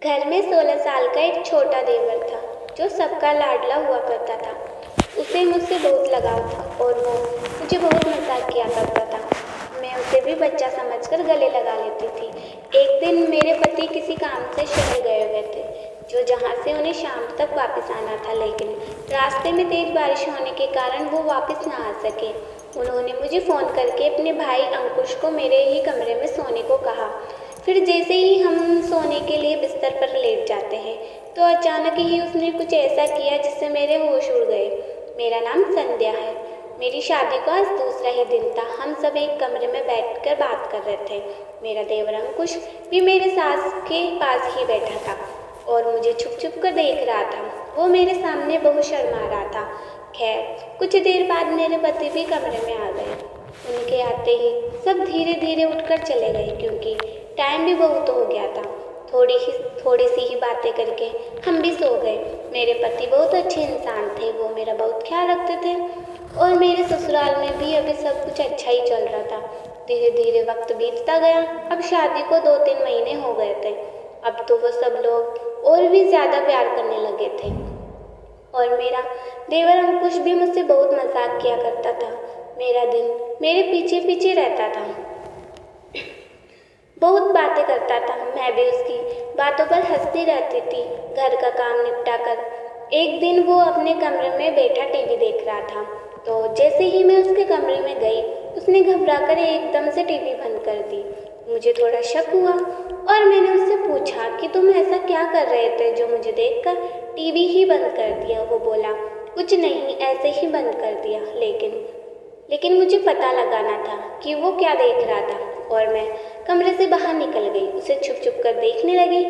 घर में 16 साल का एक छोटा देवर था जो सबका लाडला हुआ करता था। उसे मुझसे बहुत लगाव था और वो मुझे बहुत मजाक किया करता था। मैं उसे भी बच्चा समझकर गले लगा लेती थी। एक दिन मेरे पति किसी काम से शहर गए हुए थे, जो जहाँ से उन्हें शाम तक वापस आना था, लेकिन रास्ते में तेज बारिश होने के कारण वो वापस ना आ सके। उन्होंने मुझे फ़ोन करके अपने भाई अंकुश को मेरे ही कमरे में सोने को कहा। फिर जैसे ही हम सोने के लिए बिस्तर पर लेट जाते हैं तो अचानक ही उसने कुछ ऐसा किया जिससे मेरे होश उड़ गए। मेरा नाम संध्या है। मेरी शादी को आज दूसरा ही दिन था। हम सब एक कमरे में बैठकर बात कर रहे थे। मेरा देवर अंकुश भी मेरे सास के पास ही बैठा था और मुझे छुप छुप कर देख रहा था। वो मेरे सामने बहुत शर्मा रहा था। खैर, कुछ देर बाद मेरे पति भी कमरे में आ गए। उनके आते ही सब धीरे धीरे उठकर चले गए क्योंकि टाइम भी बहुत हो गया था। थोड़ी सी ही बातें करके हम भी सो गए। मेरे पति बहुत अच्छे इंसान थे। वो मेरा बहुत ख्याल रखते थे और मेरे ससुराल में भी अभी सब कुछ अच्छा ही चल रहा था। धीरे धीरे वक्त बीतता गया। अब शादी को 2-3 महीने हो गए थे। अब तो वो सब लोग और भी ज़्यादा प्यार करने लगे थे और मेरा देवर अंकुश भी मुझसे बहुत मजाक किया करता था। मेरा दिन मेरे पीछे पीछे रहता था, बहुत बातें करता था। मैं भी उसकी बातों पर हंसती रहती थी। घर का काम निपटा कर एक दिन वो अपने कमरे में बैठा टीवी देख रहा था, तो जैसे ही मैं उसके कमरे में गई उसने घबराकर एकदम से टीवी बंद कर दी। मुझे थोड़ा शक हुआ और मैंने उससे पूछा कि तुम ऐसा क्या कर रहे थे जो मुझे देखकर टीवी ही बंद कर दिया। वो बोला, कुछ नहीं, ऐसे ही बंद कर दिया। लेकिन मुझे पता लगाना था कि वो क्या देख रहा था और मैं कमरे से बाहर निकल गई। उसे छुप छुप कर देखने लगी।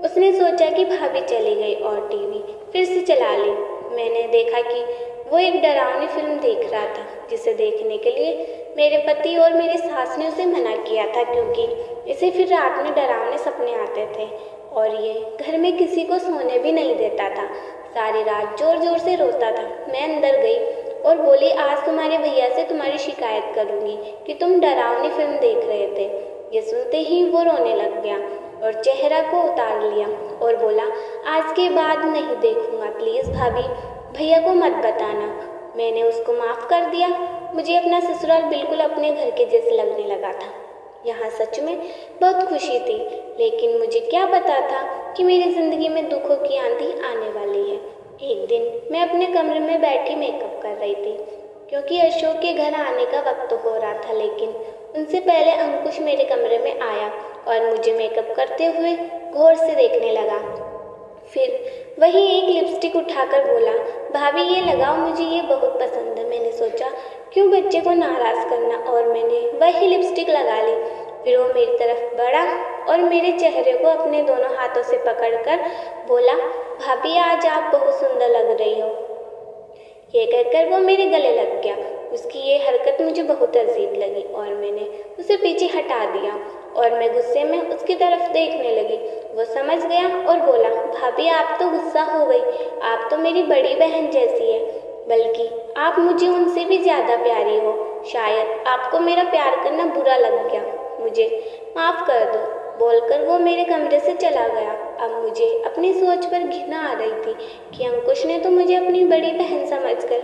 उसने सोचा कि भाभी चली गई और टीवी फिर से चला ली। मैंने देखा कि वो एक डरावनी फिल्म देख रहा था जिसे देखने के लिए मेरे पति और मेरे सास ने उसे मना किया था क्योंकि इसे फिर रात में डरावने सपने आते थे और ये घर में किसी को सोने भी नहीं देता था। सारी रात जोर जोर से रोता था। मैं अंदर गई और बोली, आज तुम्हारे भैया से तुम्हारी शिकायत करूंगी कि तुम डरावनी फिल्म देख रहे थे। ये सुनते ही वो रोने लग गया और चेहरा को उतार लिया और बोला, आज के बाद नहीं देखूंगा, प्लीज़ भाभी, भैया को मत बताना। मैंने उसको माफ़ कर दिया। मुझे अपना ससुराल बिल्कुल अपने घर के जैसे लगने लगा था। यहाँ सच में बहुत खुशी थी, लेकिन मुझे क्या पता था कि मेरी ज़िंदगी में दुखों की आंधी आने वाली है। एक दिन मैं अपने कमरे में बैठी मेकअप कर रही थी क्योंकि अशोक के घर आने का वक्त हो रहा था, लेकिन उनसे पहले अंकुश मेरे कमरे में आया और मुझे मेकअप करते हुए गौर से देखने लगा। फिर वही एक लिपस्टिक उठाकर बोला, भाभी ये लगाओ, मुझे ये बहुत पसंद है। मैंने सोचा क्यों बच्चे को नाराज़ करना और मैंने वही लिपस्टिक लगा ली। फिर वो मेरी तरफ बढ़ा और मेरे चेहरे को अपने दोनों हाथों से पकड़कर बोला, भाभी आज आप बहुत सुंदर लग रही हो। ये कहकर वो मेरे गले लग गया। उसकी ये हरकत मुझे बहुत अजीब लगी और मैंने उसे पीछे हटा दिया और मैं गुस्से में उसकी तरफ देखने लगी। वो समझ गया और बोला, भाभी आप तो गुस्सा हो गई, आप तो मेरी बड़ी बहन जैसी है, बल्कि आप मुझे उनसे भी ज़्यादा प्यारी हो। शायद आपको मेरा प्यार करना बुरा लग गया, मुझे माफ़ कर दो, बोलकर वो मेरे कमरे से चला गया। अब मुझे अपनी सोच पर घृणा आ रही थी कि अंकुश ने तो मुझे अपनी बड़ी बहन समझकर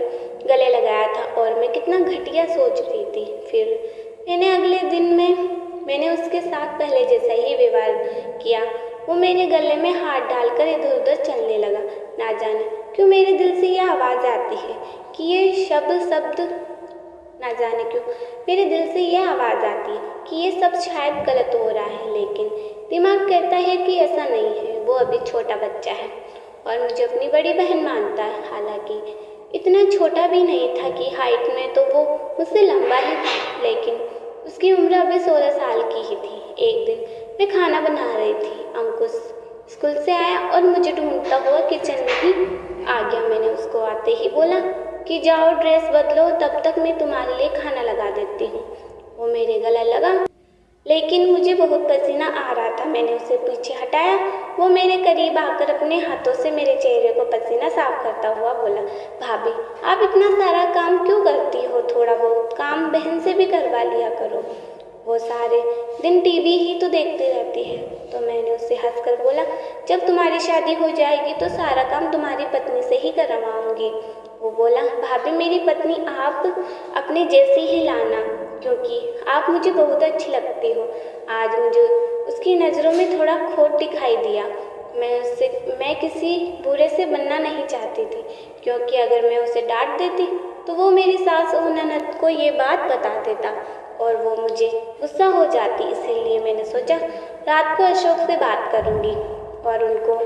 गले लगाया था और मैं कितना घटिया सोच रही थी। फिर अगले दिन मैंने उसके साथ पहले जैसा ही व्यवहार किया। वो मेरे गले में हाथ डालकर इधर उधर चलने लगा। ना जाने क्यों मेरे दिल से यह आवाज़ आती है कि ये सब शायद गलत हो रहा है, लेकिन दिमाग कहता है कि ऐसा नहीं है, वो अभी छोटा बच्चा है और मुझे अपनी बड़ी बहन मानता है। हालांकि इतना छोटा भी नहीं था कि हाइट में तो वो मुझसे लंबा ही था, लेकिन उसकी उम्र अभी 16 साल की ही थी। एक दिन मैं खाना बना रही थी। अंकुश स्कूल से आया और मुझे ढूंढता हुआ किचन में ही आ गया। मैंने उसको आते ही बोला कि जाओ ड्रेस बदलो, तब तक मैं तुम्हारे लिए खाना लगा देती हूँ। वो मेरे गले लगा, लेकिन मुझे बहुत पसीना आ रहा था। मैंने उसे पीछे हटाया। वो मेरे करीब आकर अपने हाथों से मेरे चेहरे को पसीना साफ करता हुआ बोला, भाभी आप इतना सारा काम क्यों करती हो, थोड़ा बहुत काम बहन से भी करवा लिया करो, वो सारे दिन टीवी ही तो देखती रहती है। तो मैंने उससे हंसकर बोला, जब तुम्हारी शादी हो जाएगी तो सारा काम तुम्हारी पत्नी से ही करवाऊंगी। वो बोला, भाभी मेरी पत्नी आप अपने जैसी ही लाना, क्योंकि आप मुझे बहुत अच्छी लगती हो। आज मुझे उसकी नज़रों में थोड़ा खोट दिखाई दिया। मैं किसी बुरे से बनना नहीं चाहती थी, क्योंकि अगर मैं उसे डांट देती तो वो मेरी सास और ननद को ये बात बता देता और वो मुझे गुस्सा हो जाती। इसीलिए मैंने सोचा रात को अशोक से बात करूँगी और उनको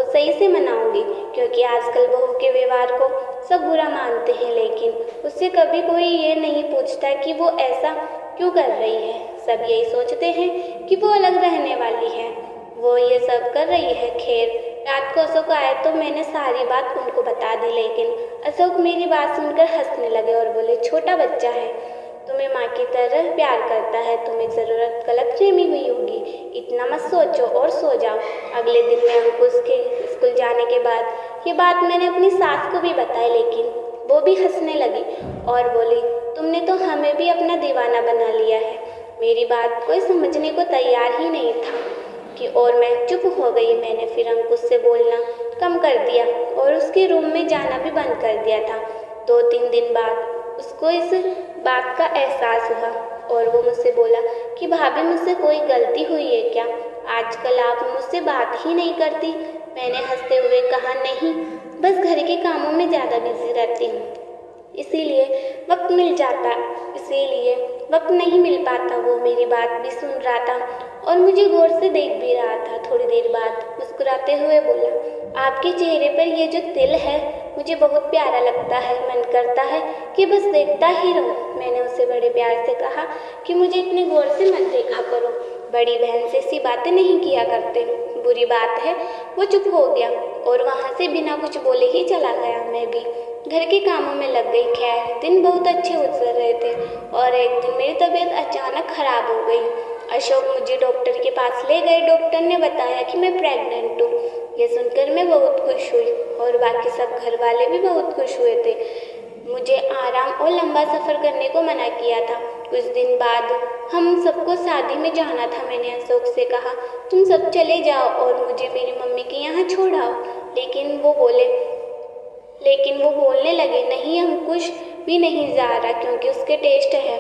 सही से मनाऊंगी, क्योंकि आजकल बहू के व्यवहार को सब बुरा मानते हैं, लेकिन उससे कभी कोई ये नहीं पूछता कि वो ऐसा क्यों कर रही है। सब यही सोचते हैं कि वो अलग रहने वाली है, वो ये सब कर रही है। खैर, रात को अशोक आए तो मैंने सारी बात उनको बता दी, लेकिन अशोक मेरी बात सुनकर हंसने लगे और बोले, छोटा बच्चा है, तुम्हें माँ की तरह प्यार करता है, तुम्हें ज़रूरत गलतफहमी हुई होगी, इतना मत सोचो और सो जाओ। अगले दिन में अंकुश के स्कूल जाने के बाद ये बात मैंने अपनी सास को भी बताई, लेकिन वो भी हंसने लगी और बोली, तुमने तो हमें भी अपना दीवाना बना लिया है। मेरी बात कोई समझने को तैयार ही नहीं था और मैं चुप हो गई। मैंने फिर अंकुश से बोलना कम कर दिया और उसके रूम में जाना भी बंद कर दिया था। 2-3 दिन बाद उसको इस बात का एहसास हुआ और वो मुझसे बोला कि भाभी मुझसे कोई गलती हुई है क्या? आजकल आप मुझसे बात ही नहीं करती। मैंने हंसते हुए कहा, नहीं, बस घर के कामों में ज़्यादा बिजी रहती हूँ, इसीलिए वक्त नहीं मिल पाता। वो मेरी बात भी सुन रहा था और मुझे गौर से देख भी रहा था। थोड़ी देर बाद मुस्कुराते हुए बोला, आपके चेहरे पर ये जो तिल है मुझे बहुत प्यारा लगता है, मन करता है कि बस देखता ही रहूं। मैंने उसे बड़े प्यार से कहा कि मुझे इतने गौर से मत देखा करो, बड़ी बहन से ऐसी बातें नहीं किया करते, बुरी बात है। वो चुप हो गया और वहाँ से बिना कुछ बोले ही चला गया। मैं भी घर के कामों में लग गई। खैर, दिन बहुत अच्छे गुजर रहे थे और एक दिन मेरी तबीयत अचानक खराब हो गई। अशोक मुझे डॉक्टर के पास ले गए। डॉक्टर ने बताया कि मैं प्रेग्नेंट हूँ। ये सुनकर मैं बहुत खुश हुई और बाकी सब घर वाले भी बहुत खुश हुए थे। मुझे आराम और लंबा सफ़र करने को मना किया था। कुछ दिन बाद हम सबको शादी में जाना था। मैंने अशोक से कहा, तुम सब चले जाओ और मुझे मेरी मम्मी के यहाँ छोड़ आओ, लेकिन वो बोलने लगे, नहीं, हम कुछ भी नहीं जा रहा, क्योंकि उसके टेस्ट है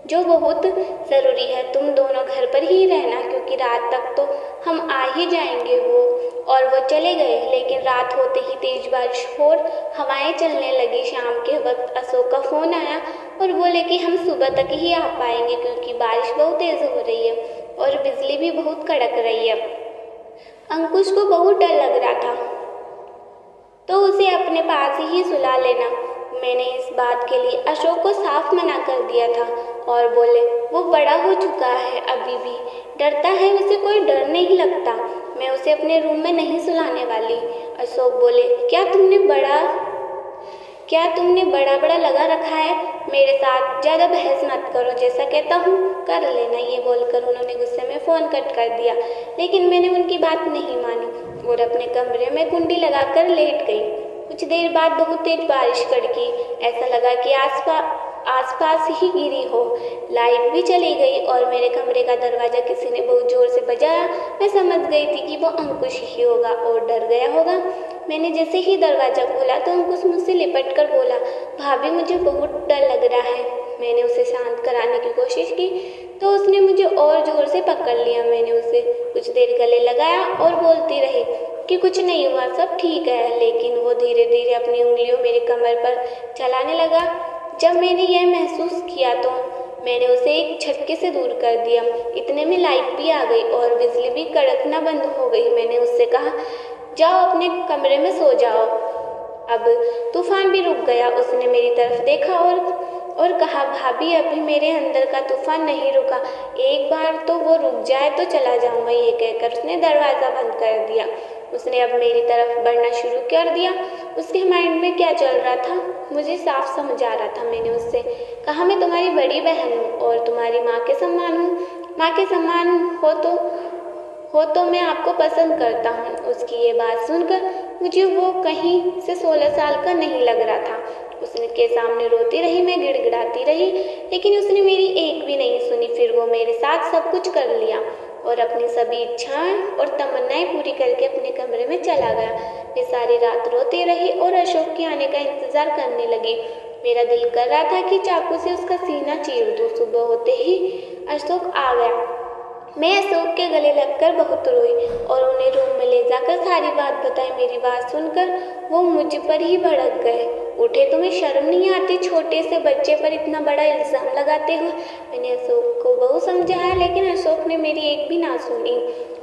जो बहुत ज़रूरी है। तुम दोनों घर पर ही रहना, क्योंकि रात तक तो हम आ ही जाएंगे। वो चले गए, लेकिन रात होते ही तेज बारिश और हवाएं चलने लगी। शाम के वक्त अशोक का फ़ोन आया और बोले कि हम सुबह तक ही आ पाएंगे, क्योंकि बारिश बहुत तेज़ हो रही है और बिजली भी बहुत कड़क रही है। अंकुश को बहुत डर लग रहा था, तो उसे अपने पास ही सुला लेना। मैंने इस बात के लिए अशोक को साफ मना कर दिया था और बोले, वो बड़ा हो चुका है, अभी भी डरता है, उसे कोई डर नहीं लगता, मैं उसे अपने रूम में नहीं सुलाने वाली। अशोक बोले, क्या तुमने बड़ा लगा रखा है? मेरे साथ ज़्यादा बहस मत करो, जैसा कहता हूँ कर लेना। ये बोलकर उन्होंने गुस्से में फ़ोन कट कर दिया, लेकिन मैंने उनकी बात नहीं मानी और अपने कमरे में कुंडी लगाकर लेट गई। कुछ देर बाद बहुत तेज बारिश कड़की। ऐसा लगा कि आसपास ही गिरी हो। लाइट भी चली गई और मेरे कमरे का दरवाज़ा किसी ने बहुत ज़ोर से बजाया। मैं समझ गई थी कि वो अंकुश ही होगा और डर गया होगा। मैंने जैसे ही दरवाज़ा खोला तो अंकुश मुझसे लिपट कर बोला, भाभी मुझे बहुत डर लग रहा है। मैंने उसे शांत कराने की कोशिश की तो उसने मुझे और ज़ोर से पकड़ लिया। मैंने उसे कुछ देर गले लगाया और बोलती रही कि कुछ नहीं हुआ, सब ठीक है, लेकिन वो धीरे धीरे अपनी उंगलियों मेरी कमर पर चलाने लगा। जब मैंने यह महसूस किया तो मैंने उसे एक झटके से दूर कर दिया। इतने में लाइट भी आ गई और बिजली भी कड़कना बंद हो गई। मैंने उससे कहा, जाओ अपने कमरे में सो जाओ। अब तूफान भी रुक गया। उसने मेरी तरफ देखा और कहा, भाभी अभी मेरे अंदर का तूफान नहीं रुका, एक बार तो वो रुक जाए तो चला जाऊंगा। ये कहकर उसने दरवाज़ा बंद कर दिया। उसने अब मेरी तरफ बढ़ना शुरू कर दिया। उसके माइंड में क्या चल रहा था मुझे साफ समझ आ रहा था। मैंने उससे कहा, मैं तुम्हारी बड़ी बहन हूँ और तुम्हारी माँ के समान हूँ। माँ के समान हो तो मैं आपको पसंद करता हूँ। उसकी ये बात सुनकर मुझे वो कहीं से 16 साल का नहीं लग रहा था। उसके सामने रोती रही, मैं गिड़गिड़ाती रही, लेकिन उसने मेरी एक भी नहीं सुनी। फिर वो मेरे साथ सब कुछ कर लिया और अपनी सभी इच्छाएं और तमन्नाएं पूरी करके अपने कमरे में चला गया। मैं सारी रात रोती रही और अशोक के आने का इंतजार करने लगी। मेरा दिल कर रहा था कि चाकू से उसका सीना चीर दूं। सुबह होते ही अशोक आ गया। मैं अशोक के गले लगकर बहुत रोई और उन्हें रूम में ले जाकर सारी बात बताई। मेरी बात सुनकर वो मुझ पर ही भड़क गए। उठे, तुम्हें शर्म नहीं आती? छोटे से बच्चे पर इतना बड़ा इल्ज़ाम लगाते हो। मैंने अशोक को बहुत समझाया, लेकिन अशोक ने मेरी एक भी ना सुनी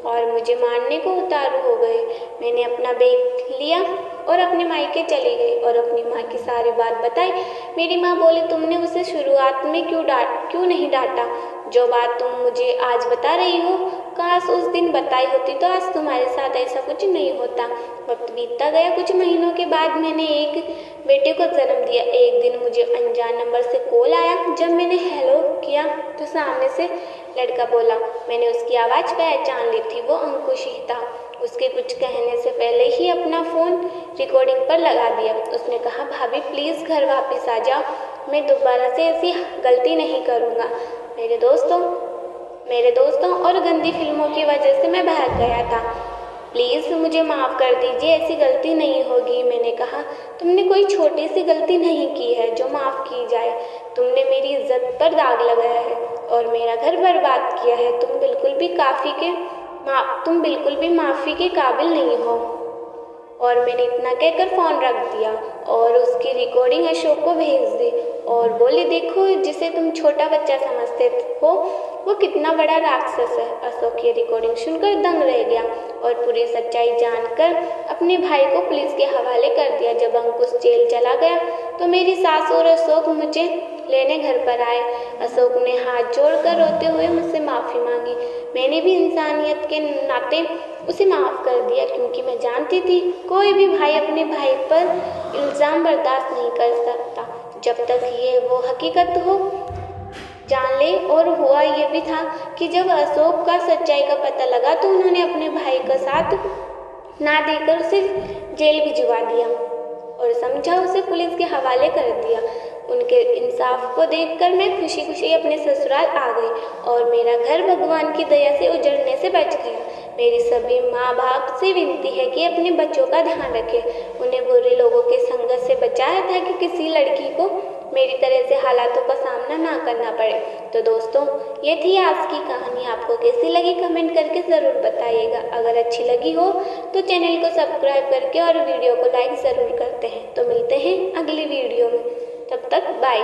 और मुझे मारने को उतारू हो गए। मैंने अपना बैग लिया और अपने मायके चली गई और अपनी माँ की सारी बात बताई। मेरी माँ बोली, तुमने उसे शुरुआत में क्यों नहीं डांटा? जो बात तुम मुझे आज बता रही हो, काश उस दिन बताई होती तो आज तुम्हारे साथ ऐसा कुछ नहीं होता। वक्त बीतता गया। कुछ महीनों के बाद मैंने एक बेटे को जन्म दिया। एक दिन मुझे अनजान नंबर से कॉल आया। जब मैंने हेलो किया तो सामने से लड़का बोला। मैंने उसकी आवाज़ पहचान ली थी। वो अंकुश ही था। उसके कुछ कहने से पहले ही अपना फ़ोन रिकॉर्डिंग पर लगा दिया। उसने कहा, भाभी प्लीज़ घर वापस आ जाओ, मैं दोबारा से ऐसी गलती नहीं करूँगा। मेरे दोस्तों और गंदी फिल्मों की वजह से मैं बहक गया था। प्लीज़ मुझे माफ़ कर दीजिए, ऐसी गलती नहीं होगी। मैंने कहा, तुमने कोई छोटी सी गलती नहीं की है जो माफ़ की जाए। तुमने मेरी इज्जत पर दाग लगाया है और मेरा घर बर्बाद किया है। तुम बिल्कुल भी माफ़ी के काबिल नहीं हो। और मैंने इतना कहकर फ़ोन रख दिया और उसकी रिकॉर्डिंग अशोक को भेज दी और बोली, देखो जिसे तुम छोटा बच्चा समझते हो वो कितना बड़ा राक्षस है। अशोक ये रिकॉर्डिंग सुनकर दंग रह गया और पूरी सच्चाई जानकर अपने भाई को पुलिस के हवाले कर दिया। जब अंकुश जेल चला गया तो मेरी सास और अशोक मुझे लेने घर पर आए। अशोक ने हाथ जोड़कर रोते हुए मुझसे माफ़ी मांगी। मैंने भी इंसानियत के नाते उसे माफ़ कर दिया, क्योंकि मैं जानती थी कोई भी भाई अपने भाई पर इल्ज़ाम बर्दाश्त नहीं कर सकता जब तक ये वो हकीकत हो जान ले। और हुआ ये भी था कि जब अशोक का सच्चाई का पता लगा तो उन्होंने अपने भाई का साथ ना देकर उसे जेल भिजवा दिया और समझा उसे पुलिस के हवाले कर दिया। उनके इंसाफ को देखकर मैं खुशी खुशी अपने ससुराल आ गई और मेरा घर भगवान की दया से उजड़ने से बच गया। मेरी सभी माँ बाप से विनती है कि अपने बच्चों का ध्यान रखें, उन्हें बुरे लोगों के संगत से बचाया ताकि किसी लड़की को मेरी तरह से हालातों का सामना ना करना पड़े। तो दोस्तों, ये थी आज की कहानी। आपको कैसी लगी कमेंट करके ज़रूर बताइएगा। अगर अच्छी लगी हो तो चैनल को सब्सक्राइब करके और वीडियो को लाइक ज़रूर करते हैं। तो मिलते हैं अगली वीडियो में, तब तक बाय।